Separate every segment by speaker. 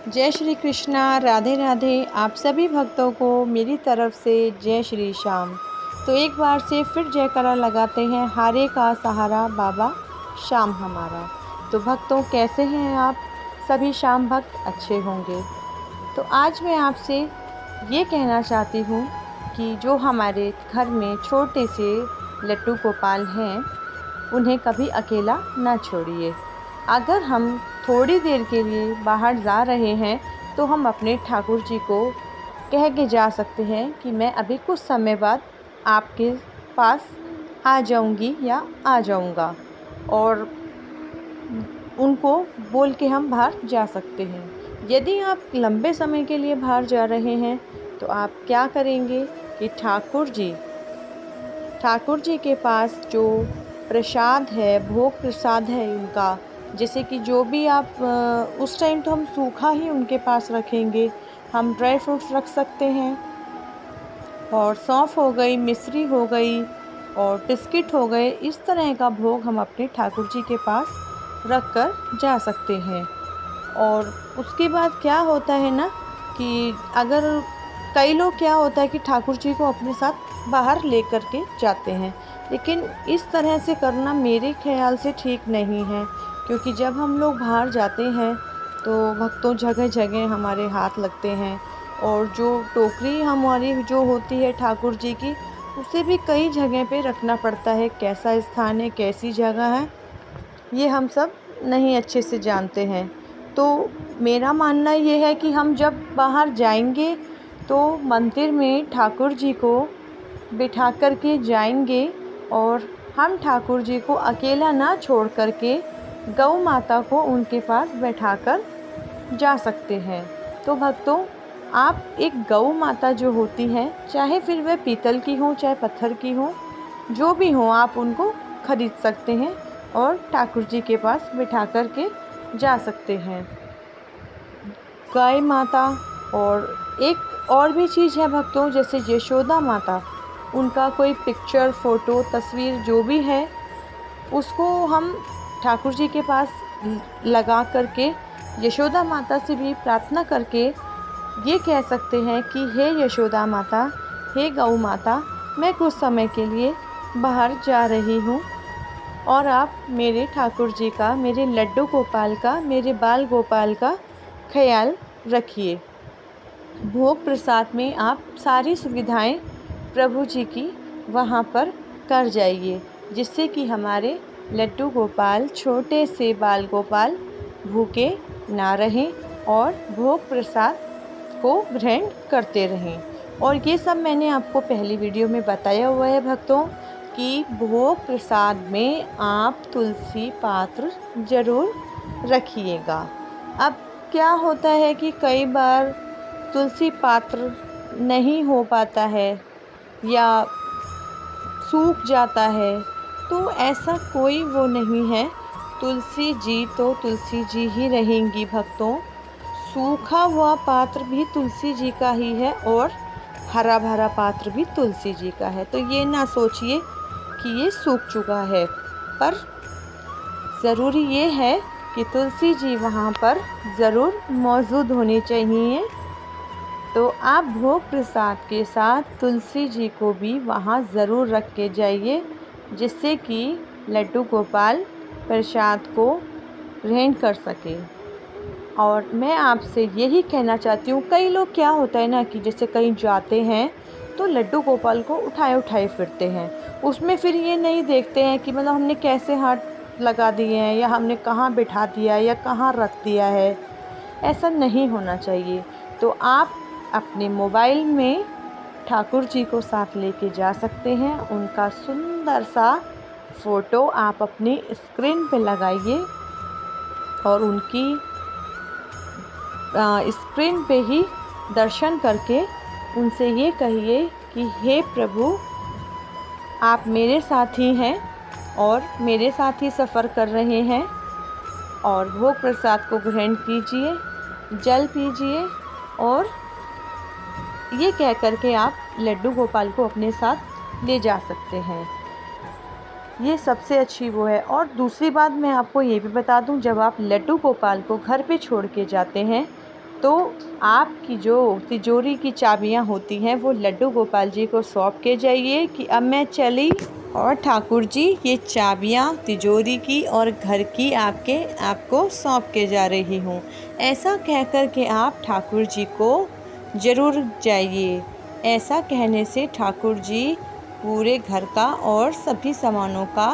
Speaker 1: जय श्री कृष्णा, राधे राधे। आप सभी भक्तों को मेरी तरफ से जय श्री श्याम। तो एक बार से फिर जयकारा लगाते हैं, हारे का सहारा बाबा श्याम हमारा। तो भक्तों, कैसे हैं आप सभी? श्याम भक्त अच्छे होंगे। तो आज मैं आपसे ये कहना चाहती हूँ कि जो हमारे घर में छोटे से लड्डू गोपाल हैं, उन्हें कभी अकेला ना छोड़िए। अगर हम थोड़ी देर के लिए बाहर जा रहे हैं तो हम अपने ठाकुर जी को कह के जा सकते हैं कि मैं अभी कुछ समय बाद आपके पास आ जाऊंगी या आ जाऊंगा, और उनको बोल के हम बाहर जा सकते हैं। यदि आप लंबे समय के लिए बाहर जा रहे हैं तो आप क्या करेंगे कि ठाकुर जी के पास जो प्रसाद है, भोग प्रसाद है उनका, जैसे कि जो भी आप उस टाइम तो हम सूखा ही उनके पास रखेंगे। हम ड्राई फ्रूट्स रख सकते हैं, और सौंफ हो गई, मिश्री हो गई और बिस्किट हो गए। इस तरह का भोग हम अपने ठाकुर जी के पास रख कर जा सकते हैं। और उसके बाद क्या होता है ना कि अगर कई लोग, क्या होता है कि ठाकुर जी को अपने साथ बाहर लेकर के जाते हैं, लेकिन इस तरह से करना मेरे ख्याल से ठीक नहीं है। क्योंकि जब हम लोग बाहर जाते हैं तो भक्तों, जगह जगह हमारे हाथ लगते हैं, और जो टोकरी हमारी जो होती है ठाकुर जी की, उसे भी कई जगह पे रखना पड़ता है। कैसा स्थान है, कैसी जगह है, ये हम सब नहीं अच्छे से जानते हैं। तो मेरा मानना ये है कि हम जब बाहर जाएंगे तो मंदिर में ठाकुर जी को बिठा कर के जाएंगे, और हम ठाकुर जी को अकेला ना छोड़ कर के गौ माता को उनके पास बैठाकर जा सकते हैं। तो भक्तों, आप एक गौ माता जो होती हैं, चाहे फिर वह पीतल की हो चाहे पत्थर की हो, जो भी हो, आप उनको खरीद सकते हैं और ठाकुर जी के पास बिठा कर के जा सकते हैं। गाय माता, और एक और भी चीज़ है भक्तों, जैसे यशोदा माता, उनका कोई पिक्चर, फ़ोटो, तस्वीर जो भी है, उसको हम ठाकुर जी के पास लगा करके यशोदा माता से भी प्रार्थना करके ये कह सकते हैं कि हे यशोदा माता, हे गौ माता, मैं कुछ समय के लिए बाहर जा रही हूँ, और आप मेरे ठाकुर जी का, मेरे लड्डू गोपाल का, मेरे बाल गोपाल का ख्याल रखिए। भोग प्रसाद में आप सारी सुविधाएं प्रभु जी की वहाँ पर कर जाइए, जिससे कि हमारे लड्डू गोपाल, छोटे से बाल गोपाल, भूखे ना रहें और भोग प्रसाद को ग्रहण करते रहें। और ये सब मैंने आपको पहली वीडियो में बताया हुआ है भक्तों, कि भोग प्रसाद में आप तुलसी पात्र ज़रूर रखिएगा। अब क्या होता है कि कई बार तुलसी पात्र नहीं हो पाता है या सूख जाता है, तो ऐसा कोई वो नहीं है। तुलसी जी तो तुलसी जी ही रहेंगी भक्तों। सूखा हुआ पात्र भी तुलसी जी का ही है, और हरा भरा पात्र भी तुलसी जी का है। तो ये ना सोचिए कि ये सूख चुका है, पर ज़रूरी ये है कि तुलसी जी वहाँ पर ज़रूर मौजूद होनी चाहिए। तो आप भोग प्रसाद के साथ तुलसी जी को भी वहाँ ज़रूर रख के जाइए, जिससे कि लड्डू गोपाल प्रसाद को ग्रहण कर सके। और मैं आपसे यही कहना चाहती हूँ, कई लोग, क्या होता है ना कि जैसे कहीं जाते हैं तो लड्डू गोपाल को उठाए उठाए फिरते हैं। उसमें फिर ये नहीं देखते हैं कि मतलब हमने कैसे हाथ लगा दिए हैं, या हमने कहाँ बिठा दिया है, या कहाँ रख दिया है। ऐसा नहीं होना चाहिए। तो आप अपने मोबाइल में ठाकुर जी को साथ लेके जा सकते हैं। उनका सुंदर सा फ़ोटो आप अपनी स्क्रीन पे लगाइए, और उनकी स्क्रीन पे ही दर्शन करके उनसे ये कहिए कि हे प्रभु, आप मेरे साथ ही हैं और मेरे साथ ही सफ़र कर रहे हैं, और भोग प्रसाद को ग्रहण कीजिए, जल पीजिए, और ये कह कर के आप लड्डू गोपाल को अपने साथ ले जा सकते हैं। ये सबसे अच्छी वो है। और दूसरी बात मैं आपको ये भी बता दूं, जब आप लड्डू गोपाल को घर पे छोड़ के जाते हैं तो आपकी जो तिजोरी की चाबियां होती हैं वो लड्डू गोपाल जी को सौंप के जाइए कि अब मैं चली, और ठाकुर जी ये चाबियां तिजोरी की और घर की आपको सौंप के जा रही हूँ। ऐसा कहकर के आप ठाकुर जी को ज़रूर जाइए। ऐसा कहने से ठाकुर जी पूरे घर का और सभी सामानों का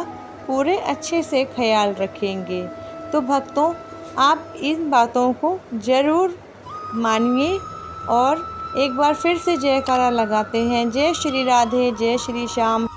Speaker 1: पूरे अच्छे से ख्याल रखेंगे। तो भक्तों, आप इन बातों को ज़रूर मानिए और एक बार फिर से जयकारा लगाते हैं। जय श्री राधे, जय श्री श्याम।